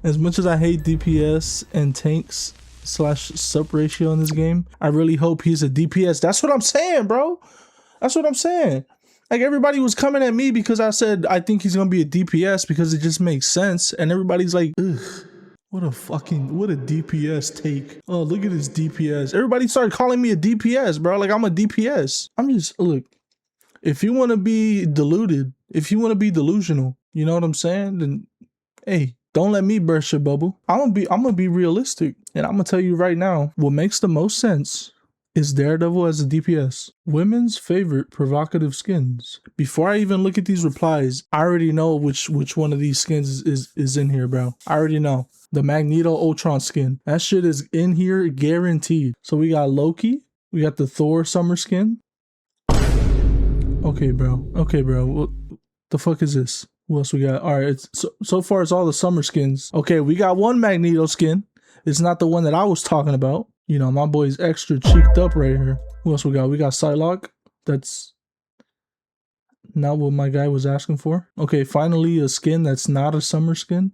As much as I hate DPS and tanks slash sup ratio in this game, I really hope he's a DPS. That's what I'm saying, bro. That's what I'm saying. Like, everybody was coming at me because I said I think he's gonna be a DPS because it just makes sense, and everybody's like, ugh, what a DPS take. Oh, look at his DPS. Everybody started calling me a DPS, bro. Like, I'm a DPS. I'm just, look, if you want to be deluded, if you want to be delusional, you know what I'm saying? Then, hey, don't let me burst your bubble. I'm gonna be realistic, and I'm gonna tell you right now, what makes the most sense is Daredevil as a DPS. Women's favorite provocative skins. Before I even look at these replies, I already know which one of these skins is in here, bro. I already know. The Magneto Ultron skin. That shit is in here guaranteed. So we got Loki. We got the Thor summer skin. Okay, bro. Okay, bro. What the fuck is this? What else we got? All right, so far it's all the summer skins. Okay, we got one Magneto skin. It's not the one that I was talking about. You know, my boy's extra cheeked up right here. Who else we got? We got Psylocke. That's not what my guy was asking for. Okay, finally a skin that's not a summer skin.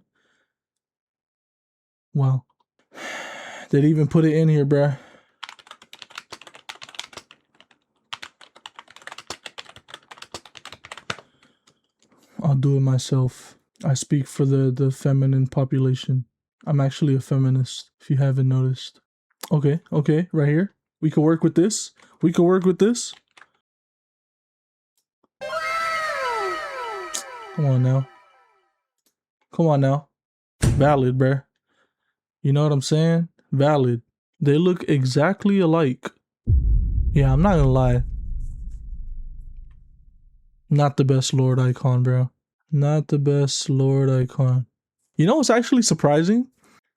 Wow. They'd even put it in here, bruh. I'll do it myself. I speak for the feminine population. I'm actually a feminist, if you haven't noticed. Okay, right here. We could work with this. We could work with this. Come on now. Come on now. Valid, bruh. You know what I'm saying? Valid. They look exactly alike. Yeah, I'm not gonna lie. Not the best Lord icon, bro. Not the best Lord icon. You know what's actually surprising?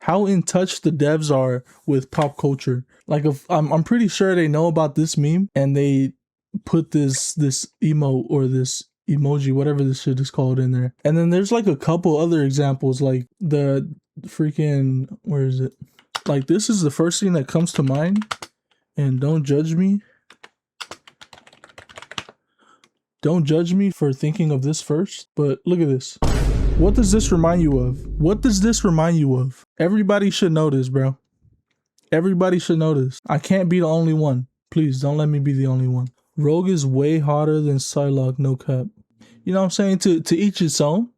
How in touch the devs are with pop culture. Like, if I'm pretty sure they know about this meme and they put this emote or this emoji, whatever this shit is called, in there. And then there's like a couple other examples, like the freaking, where is it? Like, this is the first thing that comes to mind. And don't judge me. Don't judge me for thinking of this first, but look at this. What does this remind you of? What does this remind you of? Everybody should know this, bro. Everybody should know this. I can't be the only one. Please, don't let me be the only one. Rogue is way hotter than Psylocke, no cap. You know what I'm saying? To each its own.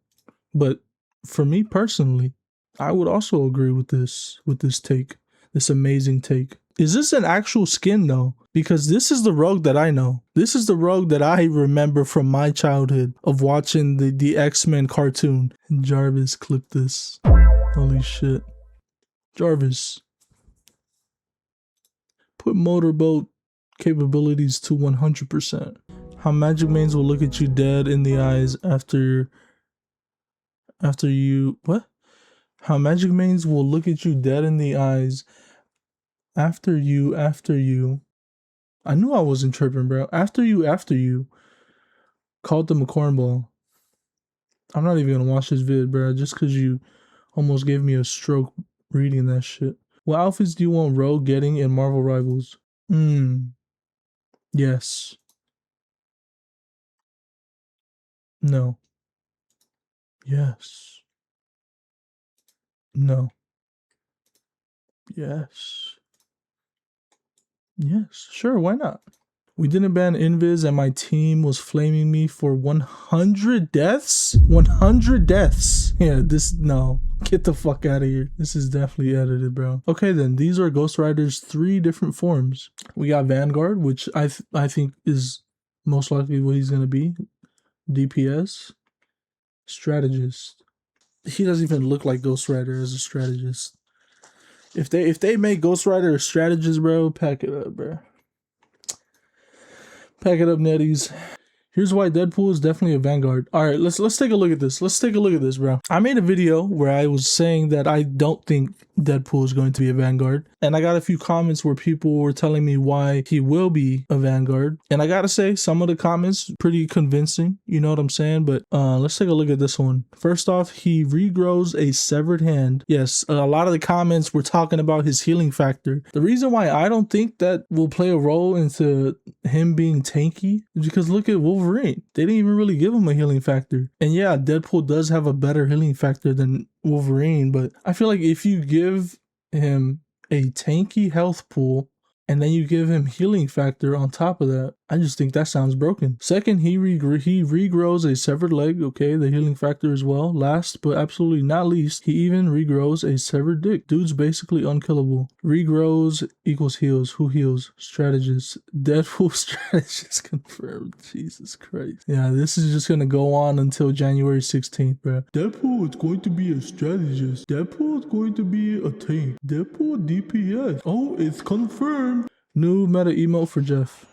But for me personally, I would also agree with this take. This amazing take. Is this an actual skin though? Because this is the Rogue that I know. This is the Rogue that I remember from my childhood of watching the X-Men cartoon. And Jarvis clipped this. Holy shit. Jarvis. Put motorboat capabilities to 100%. How magic mains will look at you dead in the eyes after you... What? How magic mains will look at you dead in the eyes after you... I knew I wasn't tripping, bro. After you called them a cornball. I'm not even gonna watch this vid, bro, just because you almost gave me a stroke reading that shit. What outfits do you want Rogue getting in Marvel Rivals? Yes. No. Yes. No. Yes. Yes, sure, why not? We didn't ban Invis and my team was flaming me for 100 deaths? 100 deaths. Yeah, no. Get the fuck out of here. This is definitely edited, bro. Okay then, these are Ghost Rider's 3 different forms. We got Vanguard, which I think is most likely what he's gonna be. DPS. Strategist. He doesn't even look like Ghost Rider as a strategist. If they make Ghost Rider a strategist, bro, pack it up, bro. Pack it up, netties. Here's why Deadpool is definitely a Vanguard. All right, let's take a look at this. Let's take a look at this, bro. I made a video where I was saying that I don't think Deadpool is going to be a Vanguard. And I got a few comments where people were telling me why he will be a Vanguard. And I gotta say, some of the comments pretty convincing, you know what I'm saying? But let's take a look at this one. First off, he regrows a severed hand. Yes, a lot of the comments were talking about his healing factor. The reason why I don't think that will play a role into him being tanky is because look at Wolverine. They didn't even really give him a healing factor. And yeah, Deadpool does have a better healing factor than Wolverine, but I feel like if you give him a tanky health pool and then you give him healing factor on top of that, I just think that sounds broken. Second, he regrows a severed leg, okay, the healing factor as well. Last but absolutely not least, he even regrows a severed dick. Dude's basically unkillable. Regrows equals heals. Who heals? Strategist. Deadpool strategist confirmed. Jesus Christ. Yeah, this is just gonna go on until January 16th, bro. Deadpool is going to be a strategist. Deadpool is going to be a tank. Deadpool DPS. Oh, it's confirmed. New meta emote for Jeff.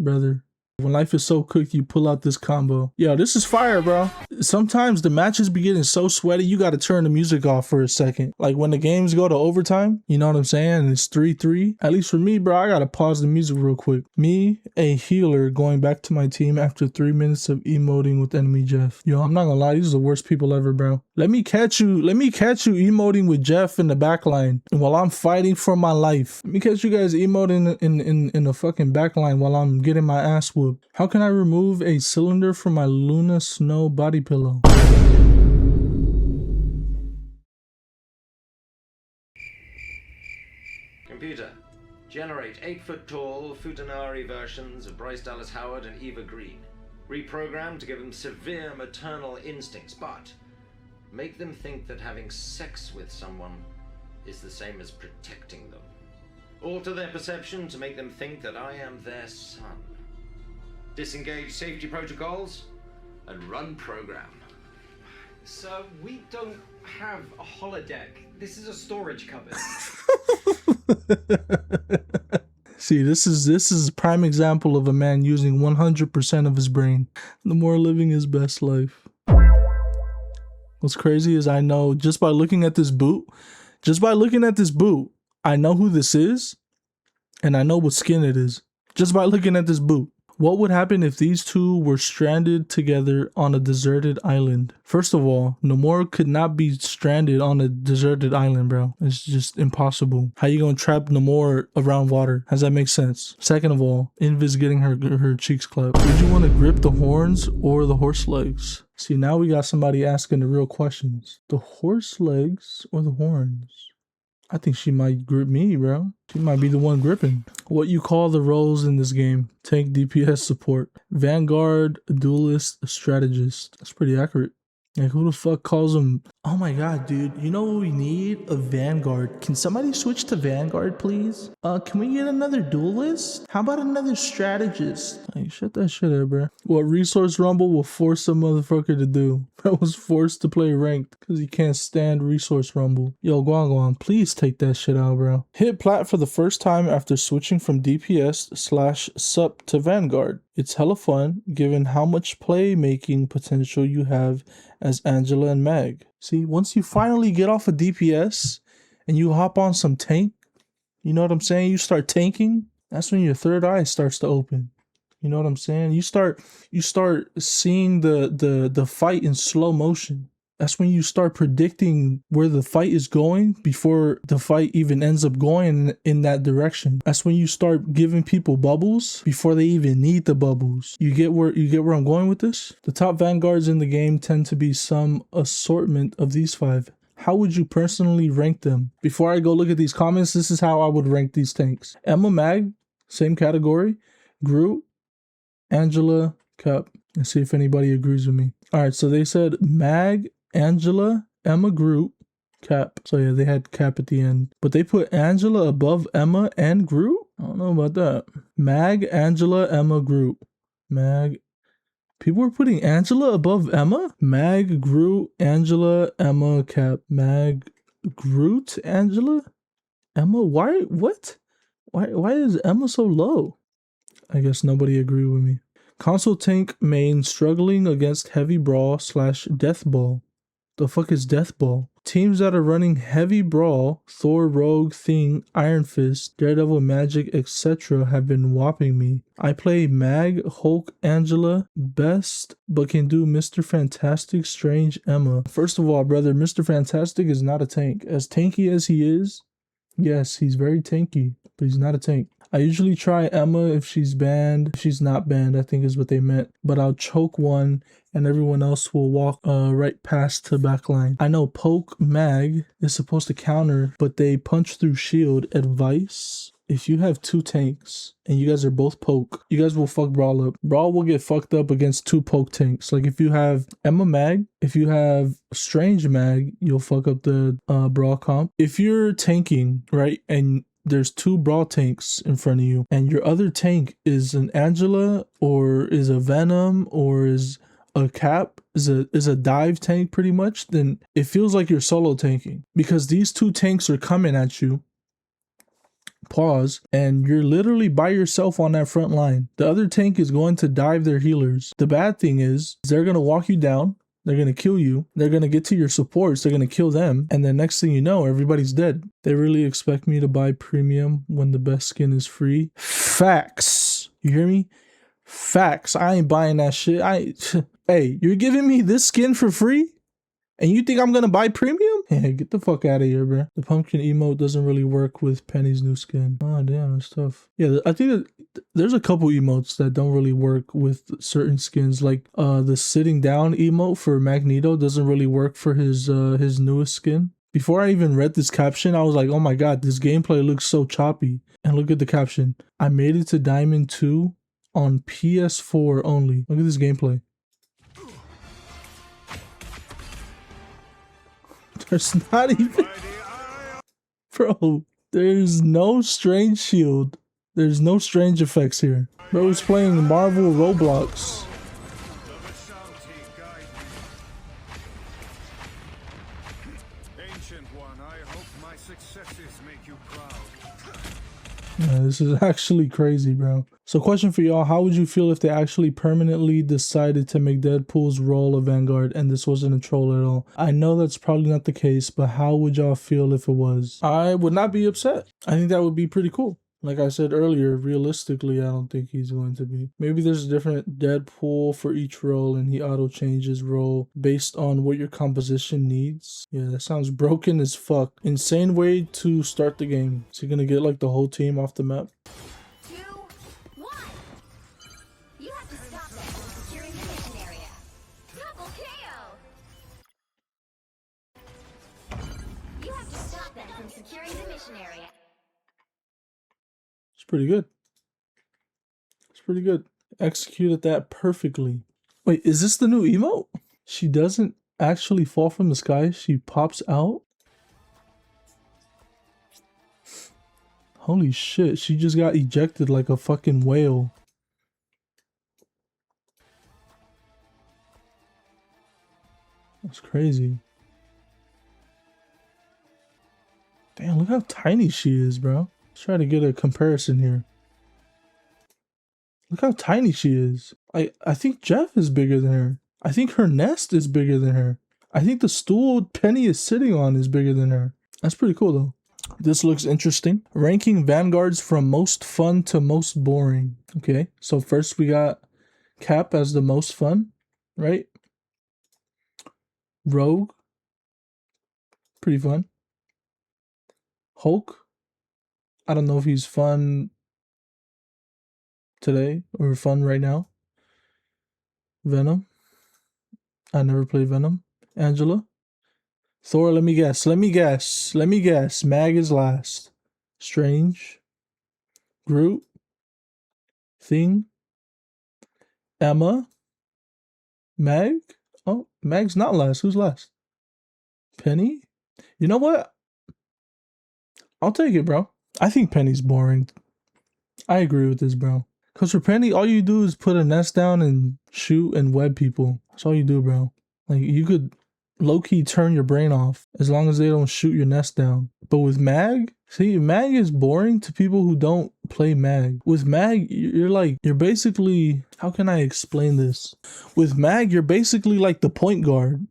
Brother, when life is so cooked, you pull out this combo. Yo, this is fire, bro. Sometimes the matches be getting so sweaty, you gotta turn the music off for a second. Like when the games go to overtime, you know what I'm saying? And it's 3-3. At least for me, bro, I gotta pause the music real quick. Me, a healer, going back to my team after 3 minutes of emoting with enemy Jeff. Yo, I'm not gonna lie, these are the worst people ever, bro. Let me catch you emoting with Jeff in the backline while I'm fighting for my life. Let me catch you guys emoting in the fucking backline while I'm getting my ass whooped. How can I remove a cylinder from my Luna Snow body pillow? Computer, generate 8-foot-tall Futanari versions of Bryce Dallas Howard and Eva Green. Reprogram to give them severe maternal instincts, but make them think that having sex with someone is the same as protecting them. Alter their perception to make them think that I am their son. Disengage safety protocols and run program. Sir, we don't have a holodeck. This is a storage cupboard. See, this is a prime example of a man using 100% of his brain. The more living his best life. What's crazy is I know just by looking at this boot, I know who this is, and I know what skin it is. Just by looking at this boot. What would happen if these two were stranded together on a deserted island? First of all, Namor could not be stranded on a deserted island, bro. It's just impossible. How you gonna trap Namor around water? Does that make sense? Second of all, Invis getting her cheeks clapped. Would you want to grip the horns or the horse legs? See, now we got somebody asking the real questions. The horse legs or the horns? I think she might grip me, bro. She might be the one gripping. What you call the roles in this game? Tank, DPS, support. Vanguard, Duelist, Strategist. That's pretty accurate. Like, who the fuck calls them? Oh my god, dude. You know what we need? A Vanguard. Can somebody switch to Vanguard, please? Can we get another Duelist? How about another Strategist? Like, shut that shit up, bro. What Resource Rumble will force some motherfucker to do? Bro was forced to play ranked because he can't stand Resource Rumble. Yo, Guang, please take that shit out, bro. Hit plat for the first time after switching from DPS/sup to Vanguard. It's hella fun, given how much playmaking potential you have as Angela and Mag. See, once you finally get off of DPS and you hop on some tank, you know what I'm saying? You start tanking, that's when your third eye starts to open. You know what I'm saying? You start seeing the fight in slow motion. That's when you start predicting where the fight is going before the fight even ends up going in that direction. That's when you start giving people bubbles before they even need the bubbles. You get where I'm going with this? The top Vanguards in the game tend to be some assortment of these 5. How would you personally rank them? Before I go look at these comments, this is how I would rank these tanks. Emma, Mag, same category. Groot, Angela, Cap. Let's see if anybody agrees with me. All right, so they said Mag, Angela, Emma, Groot, Cap. So yeah, they had Cap at the end. But they put Angela above Emma and Groot? I don't know about that. Mag, Angela, Emma, Groot. Mag. People were putting Angela above Emma? Mag, Groot, Angela, Emma, Cap. Mag, Groot, Angela? Emma? Why? What? Why is Emma so low? I guess nobody agreed with me. Console tank main struggling against heavy brawl / death ball. The fuck is death ball? Teams that are running heavy brawl, Thor, Rogue, Thing, Iron Fist, Daredevil, Magic, etc. have been whopping me. I play Mag, Hulk, Angela, best, but can do Mr. Fantastic, Strange, Emma. First of all, brother, Mr. Fantastic is not a tank. As tanky as he is, yes, he's very tanky, but he's not a tank. I usually try Emma if she's banned. If she's not banned, I think is what they meant. But I'll choke one and everyone else will walk right past to backline. I know poke mag is supposed to counter, but they punch through shield. Advice: if you have two tanks and you guys are both poke, you guys will fuck Brawl up. Brawl will get fucked up against two poke tanks. Like if you have Emma mag, if you have Strange mag, you'll fuck up the Brawl comp. If you're tanking, right, and there's two Brawl tanks in front of you and your other tank is an Angela or is a Venom or is a Cap, is a dive tank pretty much, then it feels like you're solo tanking because these two tanks are coming at you. Pause, and you're literally by yourself on that front line. The other tank is going to dive their healers. The bad thing is they're going to walk you down. They're going to kill you. They're going to get to your supports. They're going to kill them. And then next thing you know, everybody's dead. They really expect me to buy premium when the best skin is free. Facts. You hear me? Facts. I ain't buying that shit. Hey, you're giving me this skin for free? And you think I'm gonna buy premium? Hey, get the fuck out of here, bro. The pumpkin emote doesn't really work with Penny's new skin. Oh, damn, that's tough. Yeah, I think that there's a couple emotes that don't really work with certain skins. Like the sitting down emote for Magneto doesn't really work for his newest skin. Before I even read this caption, I was like, oh my god, this gameplay looks so choppy. And look at the caption. I made it to Diamond 2 on PS4 only. Look at this gameplay. There's not even... Bro, there's no strange shield. There's no strange effects here. Bro is playing Marvel Roblox. Yeah, this is actually crazy, bro. So question for y'all, how would you feel if they actually permanently decided to make Deadpool's role a Vanguard and this wasn't a troll at all? I know that's probably not the case, but how would y'all feel if it was? I would not be upset. I think that would be pretty cool. Like I said earlier, realistically, I don't think he's going to be. Maybe there's a different Deadpool for each role and he auto-changes role based on what your composition needs. Yeah, that sounds broken as fuck. Insane way to start the game. Is he gonna get like the whole team off the map? 2, 1. You have to stop them from securing the mission area. Double KO! You have to stop them from securing the mission area. It's pretty good. It's pretty good. Executed that perfectly. Wait, is this the new emote? She doesn't actually fall from the sky. She pops out. Holy shit, she just got ejected like a fucking whale. That's crazy. Damn, look how tiny she is, bro. Let's try to get a comparison here. Look how tiny she is. I think Jeff is bigger than her. I think her nest is bigger than her. I think the stool Penny is sitting on is bigger than her. That's pretty cool though. This looks interesting. Ranking Vanguards from most fun to most boring. Okay, so first we got Cap as the most fun, right? Rogue. Pretty fun. Hulk. I don't know if he's fun today or fun right now. Venom. I never played Venom. Angela. Thor, let me guess. Mag is last. Strange. Groot. Thing. Emma. Mag. Oh, Mag's not last. Who's last? Penny. You know what? I'll take it, bro. I think Penny's boring. I agree with this, bro. Because for Penny, all you do is put a nest down and shoot and web people. That's all you do, bro. Like, you could low-key turn your brain off as long as they don't shoot your nest down. But with Mag, see, Mag is boring to people who don't play Mag. With Mag, you're basically, how can I explain this? With Mag, you're basically like the point guard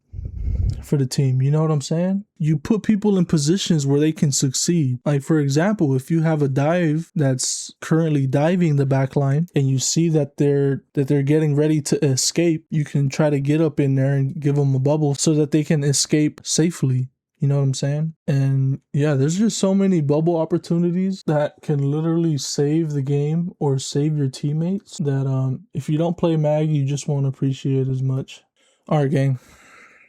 for the team. You know what I'm saying? You put people in positions where they can succeed. Like, for example, if you have a dive that's currently diving the back line and you see that they're getting ready to escape, you can try to get up in there and give them a bubble so that they can escape safely. You know what I'm saying? And yeah, there's just so many bubble opportunities that can literally save the game or save your teammates that if you don't play mag, you just won't appreciate as much. Alright gang,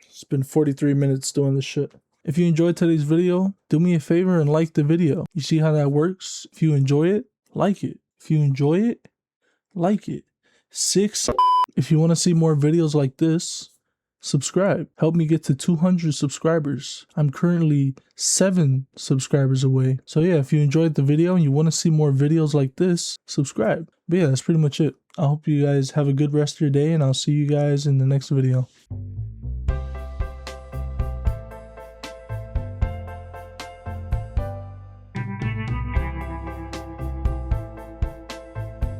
it's been 43 minutes doing this shit. If you enjoyed today's video, do me a favor and like the video. You see how that works? If you enjoy it, like it. If you enjoy it, like it. 6. If you want to see more videos like this, subscribe. Help me get to 200 subscribers. I'm currently 7 subscribers away. So yeah, if you enjoyed the video and you want to see more videos like this, subscribe. But yeah, that's pretty much it. I hope you guys have a good rest of your day, and I'll see you guys in the next video.